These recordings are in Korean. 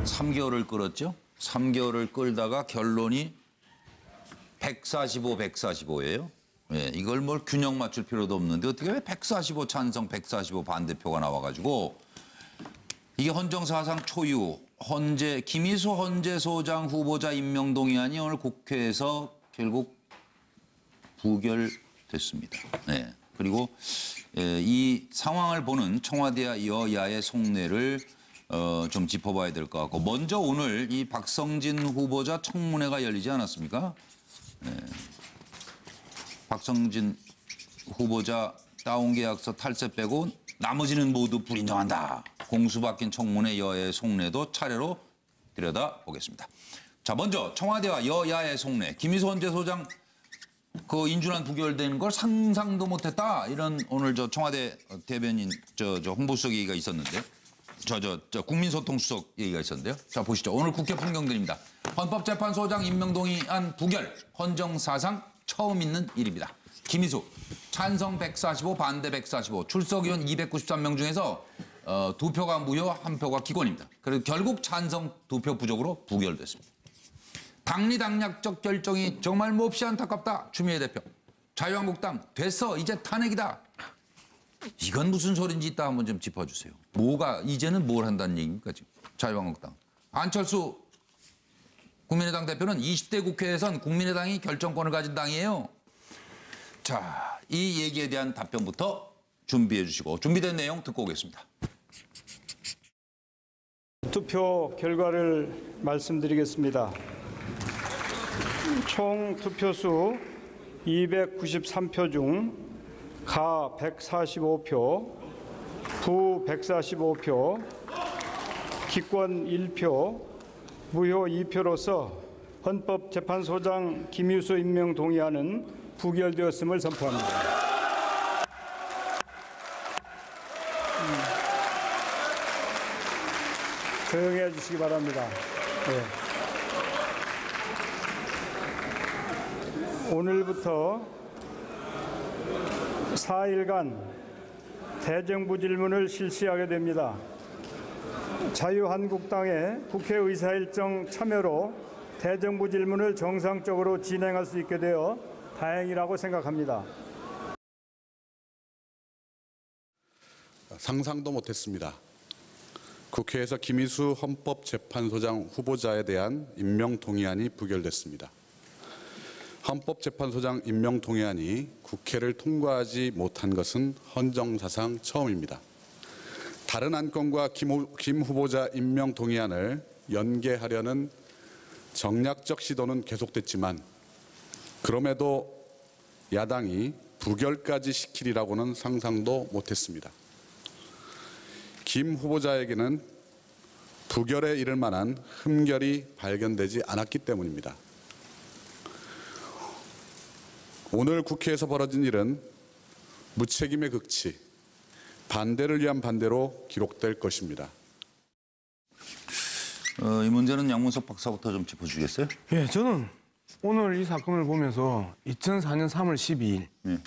3개월을 끌었죠. 3개월을 끌다가 결론이 145, 145예요. 예, 이걸 뭘 균형 맞출 필요도 없는데 어떻게 왜 145 찬성, 145 반대표가 나와가지고 이게 헌정사상 초유 김희수 헌재소장 후보자 임명 동의안이 오늘 국회에서 결국 부결됐습니다. 네. 그리고 이 상황을 보는 청와대와 여야의 속내를 좀 짚어봐야 될 것 같고 먼저 오늘 이 박성진 후보자 청문회가 열리지 않았습니까? 네. 박성진 후보자 다운계약서 탈세 빼고 나머지는 모두 불인정한다. 공수박힌 청문회 여야의 속내도 차례로 들여다보겠습니다. 자, 먼저 청와대와 여야의 속내. 김희수 헌재소장 그 인준안 부결되는 걸 상상도 못했다. 이런 오늘 저 청와대 대변인 저 홍보수석 얘기가 있었는데, 저 국민소통수석 얘기가 있었는데요. 자, 보시죠. 오늘 국회 풍경들입니다. 헌법재판소장 임명동의안 부결. 헌정사상 처음 있는 일입니다. 김희수 찬성 145, 반대 145, 출석의원 293명 중에서 2표가 무효, 1표가 기권입니다. 그래서 결국 찬성 2표 부족으로 부결됐습니다. 당리당략적 결정이 정말 몹시 안타깝다. 추미애 대표. 자유한국당 됐어. 이제 탄핵이다. 이건 무슨 소린지 이따 한번 좀 짚어주세요. 뭐가 이제는 뭘 한다는 얘기입니까 지금. 자유한국당. 안철수 국민의당 대표는 20대 국회에선 국민의당이 결정권을 가진 당이에요. 자, 이 얘기에 대한 답변부터 준비해 주시고 준비된 내용 듣고 오겠습니다. 투표 결과를 말씀드리겠습니다. 총 투표수 293표 중 가 145표, 부 145표, 기권 1표, 무효 2표로서 헌법재판소장 김희수 임명 동의안은 부결되었음을 선포합니다. 조용히 해주시기 바랍니다. 네. 오늘부터 4일간 대정부 질문을 실시하게 됩니다. 자유한국당의 국회의사일정 참여로 대정부 질문을 정상적으로 진행할 수 있게 되어 다행이라고 생각합니다. 상상도 못했습니다. 국회에서 김희수 헌법재판소장 후보자에 대한 임명 동의안이 부결됐습니다. 헌법재판소장 임명 동의안이 국회를 통과하지 못한 것은 헌정사상 처음입니다. 다른 안건과 김 후보자 임명 동의안을 연계하려는 정략적 시도는 계속됐지만 그럼에도 야당이 부결까지 시키리라고는 상상도 못했습니다. 김 후보자에게는 부결에 이를 만한 흠결이 발견되지 않았기 때문입니다. 오늘 국회에서 벌어진 일은 무책임의 극치, 반대를 위한 반대로 기록될 것입니다. 이 문제는 양문석 박사부터 좀 짚어주겠어요? 예, 저는 오늘 이 사건을 보면서 2004년 3월 12일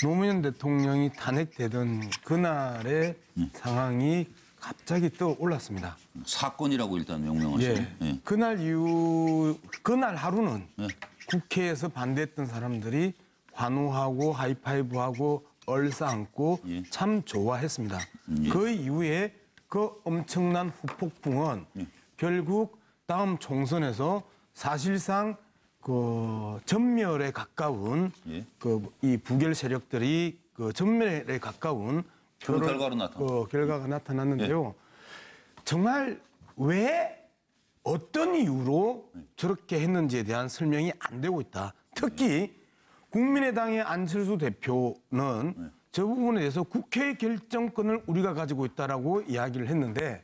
노무현 대통령이 탄핵되던 그날의 상황이 갑자기 떠올랐습니다. 사건이라고 일단 명명하시죠. 예. 예. 그날 하루는 예. 국회에서 반대했던 사람들이 환호하고 하이파이브하고 얼싸안고 예. 참 좋아했습니다. 예. 그 이후에 그 엄청난 후폭풍은 결국 다음 총선에서 사실상 그 전멸에 가까운 예. 이 부결 세력들이 그 전멸에 가까운 그런 결과로 나타났죠. 결과가 나타났는데요. 정말 왜 어떤 이유로 저렇게 했는지에 대한 설명이 안 되고 있다. 특히 국민의당의 안철수 대표는 저 부분에 대해서 국회 결정권을 우리가 가지고 있다라고 이야기를 했는데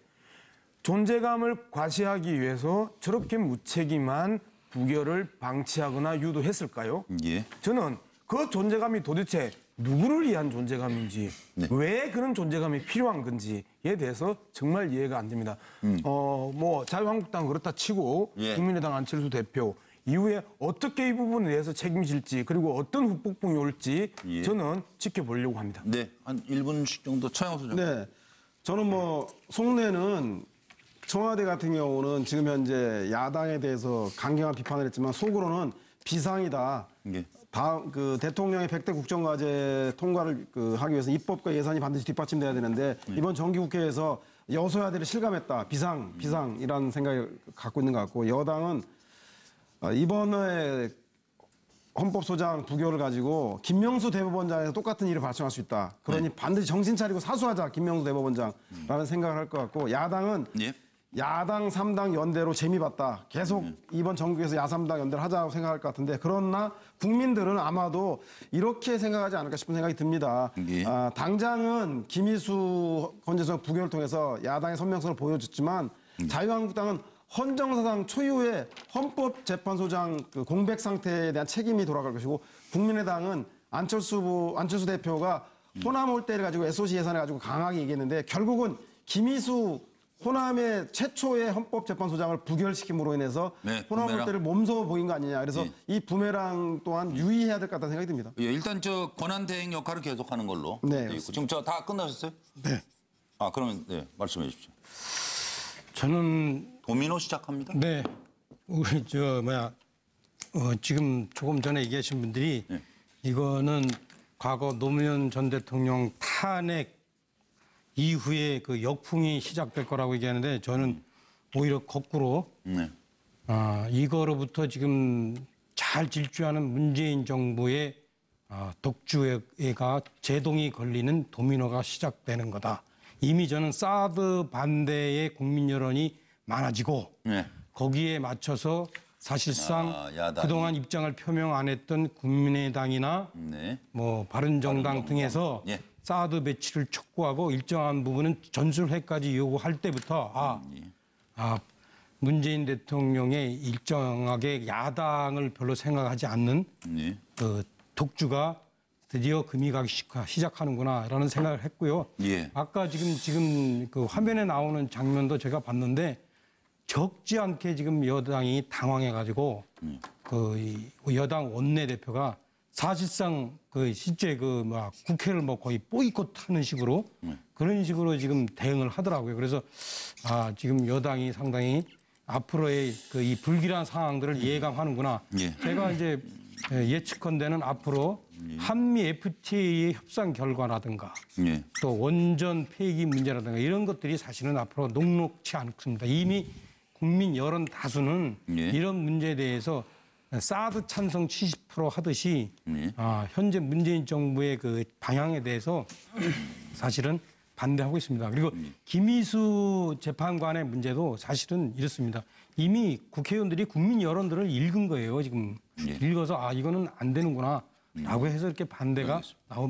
존재감을 과시하기 위해서 저렇게 무책임한 부결을 방치하거나 유도했을까요? 예. 저는 그 존재감이 도대체 누구를 위한 존재감인지 네. 왜 그런 존재감이 필요한 건지에 대해서 정말 이해가 안 됩니다. 뭐 자유한국당 그렇다 치고 예. 국민의당 안철수 대표 이후에 어떻게 이 부분에 대해서 책임질지 그리고 어떤 후폭풍이 올지 예. 저는 지켜보려고 합니다. 네, 한 1분씩 정도 차영수 장. 네, 저는 뭐 속내는 청와대 같은 경우는 지금 현재 야당에 대해서 강경한 비판을 했지만 속으로는 비상이다. 예. 다음 그 대통령의 100대 국정과제 통과를 하기 위해서 입법과 예산이 반드시 뒷받침돼야 되는데 이번 정기국회에서 여소야대를 실감했다. 비상이라는 생각을 갖고 있는 것 같고 여당은 이번에 헌법소장 부결을 가지고 김명수 대법원장에서 똑같은 일을 발생할 수 있다. 그러니 반드시 정신 차리고 사수하자. 김명수 대법원장라는 생각을 할 것 같고 야당은 예. 야당 3당 연대로 재미봤다. 계속 이번 정국에서 야3당 연대를 하자고 생각할 것 같은데 그러나 국민들은 아마도 이렇게 생각하지 않을까 싶은 생각이 듭니다. 예. 당장은 김희수 건재수석 부결을 통해서 야당의 선명성을 보여줬지만 자유한국당은 헌정사상 초유의 헌법재판소장 공백 상태에 대한 책임이 돌아갈 것이고 국민의당은 안철수 대표가 호남 올 때를 가지고 SOC 예산을 가지고 강하게 얘기했는데 결국은 김희수 호남의 최초의 헌법재판소장을 부결시킴으로 인해서 네, 호남 올 때를 몸소 보인 거 아니냐. 그래서 예. 이 부메랑 또한 유의해야 될 것 같다는 생각이 듭니다. 예, 일단 저 권한 대행 역할을 계속하는 걸로 네, 돼 있고. 지금 저 다 끝나셨어요? 네. 아 그러면 네 말씀해 주십시오. 저는 도미노 시작합니다. 네. 우리 지금 조금 전에 얘기하신 분들이 네. 이거는 과거 노무현 전 대통령 탄핵 이후에 그 역풍이 시작될 거라고 얘기하는데 저는 오히려 거꾸로 네. 이거로부터 지금 잘 질주하는 문재인 정부의 독주가 제동이 걸리는 도미노가 시작되는 거다. 이미 저는 사드 반대의 국민 여론이 많아지고 네. 거기에 맞춰서 사실상 야당이. 그동안 입장을 표명 안 했던 국민의당이나 네. 뭐 바른정당 등에서 예. 사드 배치를 촉구하고 일정한 부분은 전술회까지 요구할 때부터 문재인 대통령의 일정하게 야당을 별로 생각하지 않는 네. 그 독주가 드디어 금이 가기 시작하는구나라는 생각을 했고요. 예. 아까 지금 그 화면에 나오는 장면도 제가 봤는데 적지 않게 지금 여당이 당황해가지고 이 여당 원내대표가 사실상 그 실제 국회를 뭐 거의 보이콧하는 식으로 그런 식으로 지금 대응을 하더라고요. 그래서 지금 여당이 상당히 앞으로의 이 불길한 상황들을 예감하는구나. 예. 제가 이제 예측컨대는 앞으로 한미 FTA 협상 결과라든가 예. 또 원전 폐기 문제라든가 이런 것들이 사실은 앞으로 녹록치 않습니다. 이미 국민 여론 다수는 예. 이런 문제에 대해서 사드 찬성 70% 하듯이 예. 현재 문재인 정부의 그 방향에 대해서 사실은 반대하고 있습니다. 그리고 김희수 재판관의 문제도 사실은 이렇습니다. 이미 국회의원들이 국민 여론들을 읽은 거예요. 지금 예. 읽어서 이거는 안 되는구나. 라고 해서 이렇게 반대가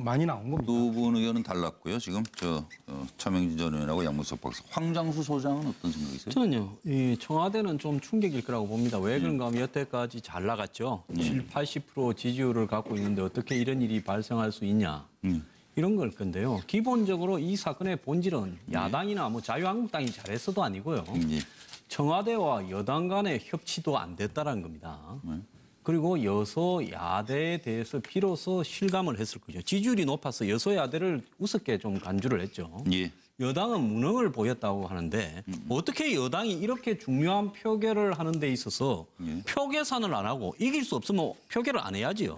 많이 나온 겁니다. 두 분 의견은 달랐고요. 지금 차명진 전 의원하고 양문석 박사. 황장수 소장은 어떤 생각이세요? 저는요, 이 청와대는 좀 충격일 거라고 봅니다. 왜 그런가 하면 여태까지 잘 나갔죠. 80% 지지율을 갖고 있는데 어떻게 이런 일이 발생할 수 있냐. 이런 걸 건데요. 기본적으로 이 사건의 본질은 야당이나 뭐 자유한국당이 잘했어도 아니고요. 예. 청와대와 여당 간의 협치도 안 됐다라는 겁니다. 그리고 여소야대에 대해서 비로소 실감을 했을 거죠. 지지율이 높아서 여소야대를 우습게 좀 간주를 했죠. 예. 여당은 무능을 보였다고 하는데 어떻게 여당이 이렇게 중요한 표결을 하는 데 있어서 표 계산을 안 하고 이길 수 없으면 표결을 안 해야지요.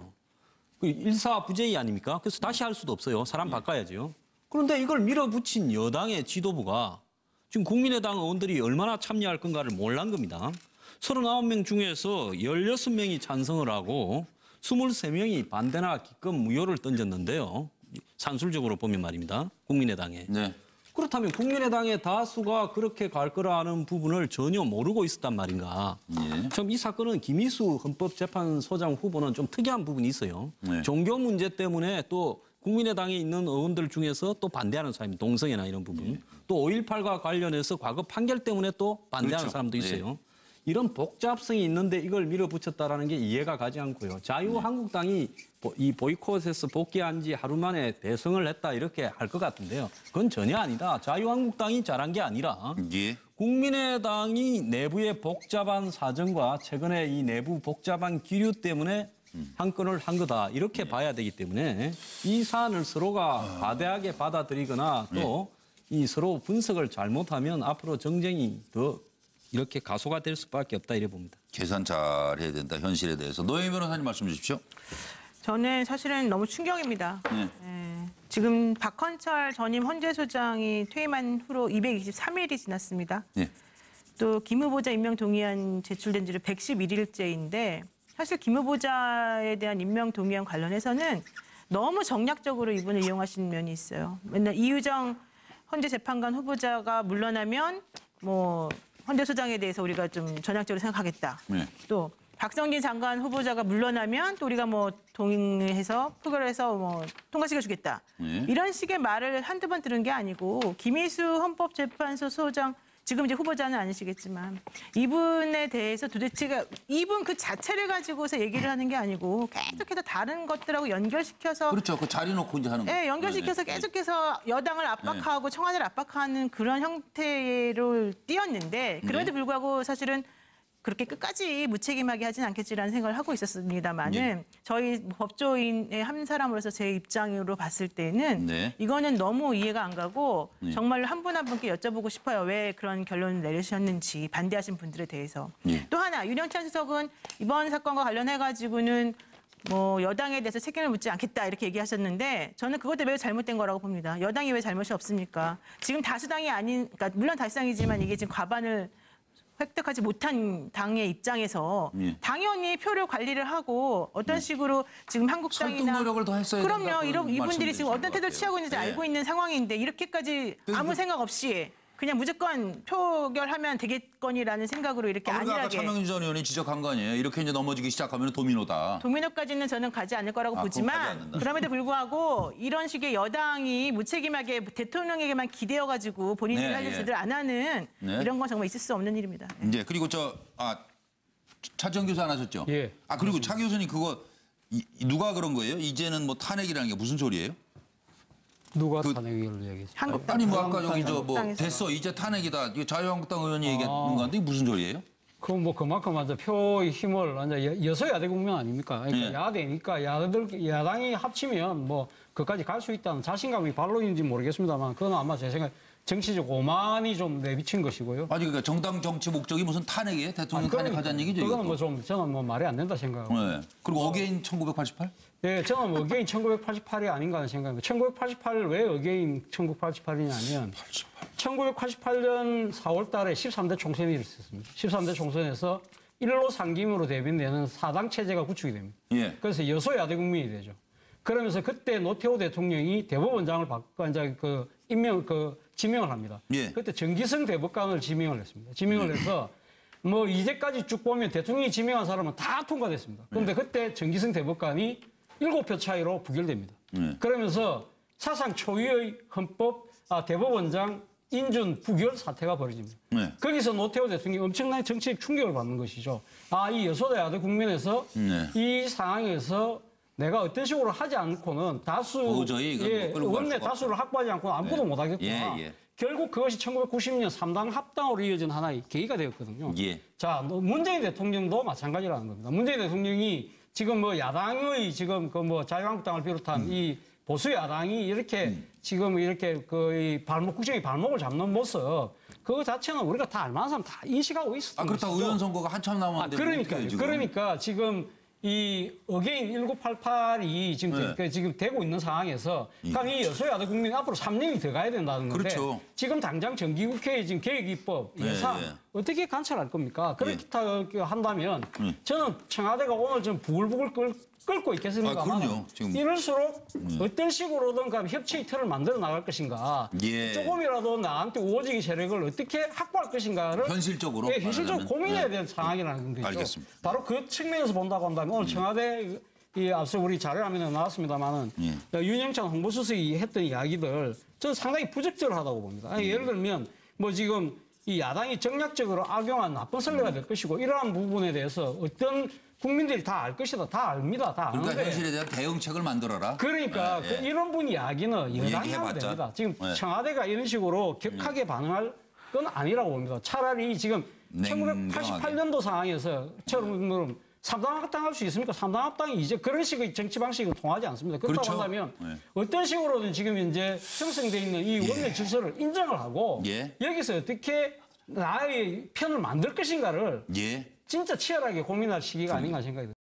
일사부재이 아닙니까? 그래서 다시 할 수도 없어요. 사람 바꿔야죠. 그런데 이걸 밀어붙인 여당의 지도부가 지금 국민의당 의원들이 얼마나 참여할 건가를 몰란 겁니다. 39명 중에서 16명이 찬성을 하고 23명이 반대나 기권 무효를 던졌는데요. 산술적으로 보면 말입니다. 국민의당에. 네. 그렇다면 국민의당의 다수가 그렇게 갈 거라는 부분을 전혀 모르고 있었단 말인가. 예. 참 이 사건은 김희수 헌법재판소장 후보는 좀 특이한 부분이 있어요. 네. 종교 문제 때문에 또 국민의당에 있는 의원들 중에서 또 반대하는 사람이 동성애나 이런 부분. 또 5.18과 관련해서 과거 판결 때문에 또 반대하는 그렇죠. 사람도 있어요. 네. 이런 복잡성이 있는데 이걸 밀어붙였다라는 게 이해가 가지 않고요. 자유한국당이 이 보이콧에서 복귀한 지 하루 만에 대승을 했다 이렇게 할 것 같은데요. 그건 전혀 아니다. 자유한국당이 잘한 게 아니라 예. 국민의당이 내부의 복잡한 사정과 최근에 이 내부 복잡한 기류 때문에 한 건을 한 거다. 이렇게 봐야 되기 때문에 이 사안을 서로가 과대하게 받아들이거나 또 이 서로 분석을 잘못하면 앞으로 정쟁이 더 이렇게 가소가 될 수밖에 없다 이래 봅니다. 계산 잘 해야 된다. 현실에 대해서. 노영희 변호사님 말씀 주십시오. 저는 사실은 너무 충격입니다. 예, 지금 박헌철 전임 헌재소장이 퇴임한 후로 223일이 지났습니다. 예. 또 김 후보자 임명 동의안 제출된 지를 111일째인데 사실 김 후보자에 대한 임명 동의안 관련해서는 너무 정략적으로 이분을 이용하신 면이 있어요. 맨날 이유정 헌재재판관 후보자가 물러나면 뭐 헌재소장에 대해서 우리가 좀 전향적으로 생각하겠다. 네. 또 박성진 장관 후보자가 물러나면 또 우리가 뭐 동의해서 표결해서 뭐 통과시켜주겠다. 네. 이런 식의 말을 한두 번 들은 게 아니고 김희수 헌법재판소 소장 지금 이제 후보자는 아니시겠지만 이분에 대해서 도대체가 이분 그 자체를 가지고서 얘기를 하는 게 아니고 계속해서 다른 것들하고 연결시켜서 그렇죠. 그 자리 놓고 이제 하는 거. 네, 연결시켜서 계속해서 여당을 압박하고 청와대를 압박하는 그런 형태로 띄었는데 그럼에도 불구하고 사실은 그렇게 끝까지 무책임하게 하진 않겠지라는 생각을 하고 있었습니다만은 저희 법조인의 한 사람으로서 제 입장으로 봤을 때는 네. 이거는 너무 이해가 안 가고 정말로 한 분 한 분께 여쭤보고 싶어요. 왜 그런 결론을 내리셨는지 반대하신 분들에 대해서. 또 하나 윤영찬 수석은 이번 사건과 관련해가지고는 뭐 여당에 대해서 책임을 묻지 않겠다 이렇게 얘기하셨는데 저는 그것도 매우 잘못된 거라고 봅니다. 여당이 왜 잘못이 없습니까? 지금 다수당이 아닌, 그러니까 물론 다수당이지만 이게 지금 과반을 획득하지 못한 당의 입장에서 당연히 표를 관리를 하고 어떤 식으로 지금 한국당이나 설득 노력을 더 했어야 그럼요. 된다고 이분들이 지금 어떤 말씀드리신 태도를 것 취하고 있는지 같아요. 알고 있는 상황인데 이렇게까지 아무 생각 없이 그냥 무조건 표결하면 되겠거니라는 생각으로 이렇게 우리가 아까 안일하게 차명인 전 의원이 지적한 거 아니에요. 이렇게 이제 넘어지기 시작하면 도미노다. 도미노까지는 저는 가지 않을 거라고 그건 가지 보지만 않는다. 그럼에도 불구하고 이런 식의 여당이 무책임하게 대통령에게만 기대어가지고 본인들이 네, 할 일 예. 제대로 안 하는 네. 이런 건 정말 있을 수 없는 일입니다. 이제 그리고 차지영 교수 안 하셨죠? 예. 그리고 차 교수님 그거 누가 그런 거예요? 이제는 뭐 탄핵이라는 게 무슨 소리예요? 누가 탄핵을 얘기했어요? 한국당. 아니 뭐 아까 저기 뭐 한국당에서. 됐어 이제 탄핵이다. 이거 자유한국당 의원이 얘기하는 건데 이게 무슨 소리예요? 그럼 뭐 그만큼 완전 표의 힘을 완전 여소야대 국면 아닙니까? 그러니까 예. 야대니까 야당이 합치면 뭐 그까지 갈 수 있다는 자신감이 발로인지 모르겠습니다만 그건 아마 제 생각에 정치적 오만이 좀 내비친 것이고요. 아니 그러니까 정당 정치 목적이 무슨 탄핵이에요? 대통령 탄핵하자는 얘기죠? 그거는 이것도? 뭐 좀 저는 뭐 말이 안 된다 생각하고. 네. 그리고 어게인 1988? 예, 저는 뭐 어게인 1988이 아닌가 하는 생각입니다. 1988을 왜 어게인 1988이냐면 1988년 4월 달에 13대 총선이 있었습니다. 13대 총선에서 1로 상김으로 대변되는 4당 체제가 구축이 됩니다. 예. 그래서 여소야대 국민이 되죠. 그러면서 그때 노태우 대통령이 대법원장을 바꿔 이제 지명을 합니다. 예. 그때 정기성 대법관을 지명을 했습니다. 지명을 해서 뭐 이제까지 쭉 보면 대통령이 지명한 사람은 다 통과됐습니다. 그런데 그때 정기성 대법관이 7표 차이로 부결됩니다. 그러면서 사상 초유의 대법원장 인준 부결 사태가 벌어집니다. 네. 거기서 노태우 대통령이 엄청난 정치적 충격을 받는 것이죠. 이 여소대 야대 국면에서 네. 이 상황에서 내가 어떤 식으로 하지 않고는 도저히 이건 끌고 갈 원내 수가 다수를 확보하지 않고는 아무것도 못 하겠구나. 예. 결국 그것이 1990년 3당 합당으로 이어진 하나의 계기가 되었거든요. 예. 자, 문재인 대통령도 마찬가지라는 겁니다. 문재인 대통령이 지금 뭐 야당의 지금 자유한국당을 비롯한 이 보수 야당이 이렇게 지금 이렇게 국정의 발목을 잡는 모습 그거 자체는 우리가 다 알만한 사람 다 인식하고 있었던 그렇다고 것이죠. 의원 선거가 한참 남았는데 그러니까 지금 이 어게인 1988이 지금 네. 지금 되고 있는 상황에서 그럼 이 여소야대 국민이 앞으로 3년이 더 가야 된다는 건데 그렇죠. 지금 당장 정기국회에 지금 계획입법 예산 예. 어떻게 관철할 겁니까? 그렇게 한다면 저는 청와대가 오늘 좀 부글부글 끓고 있겠습니까만 그럼요. 지금. 이럴수록 어떤 식으로든 그럼 협치의 틀을 만들어 나갈 것인가 예. 조금이라도 나한테 우호적인 세력을 어떻게 확보할 것인가를 현실적으로 현실적으로 말하자면. 고민해야 되는 상황이라는 거죠. 알겠습니다. 바로 그 측면에서 본다고 한다면 오늘 청와대 앞서 우리 자료화면에 나왔습니다만은 윤영찬 홍보수석이 했던 이야기들 저는 상당히 부적절하다고 봅니다. 예를 들면 뭐 지금 이 야당이 정략적으로 악용한 나쁜 선례가 될 것이고 이러한 부분에 대해서 어떤 국민들이 다 알 것이다. 다 압니다. 다 아는데. 그러니까 현실에 대한 대응책을 만들어라. 그러니까 예. 이런 분 이야기는 여당이 하면 얘기해봤자. 됩니다. 지금 예. 청와대가 이런 식으로 격하게 반응할 건 아니라고 봅니다. 차라리 지금 냉정하게. 1988년도 상황에서 처럼 삼당합당 할 수 있습니까? 삼당합당이 이제 그런 식의 정치 방식은 통하지 않습니다. 그렇다고 그렇죠. 한다면 네. 어떤 식으로든 지금 이제 형성돼 있는 이 원내 질서를 인정을 하고 예. 여기서 어떻게 나의 편을 만들 것인가를 예. 진짜 치열하게 고민할 시기가 아닌가 생각이 듭니다.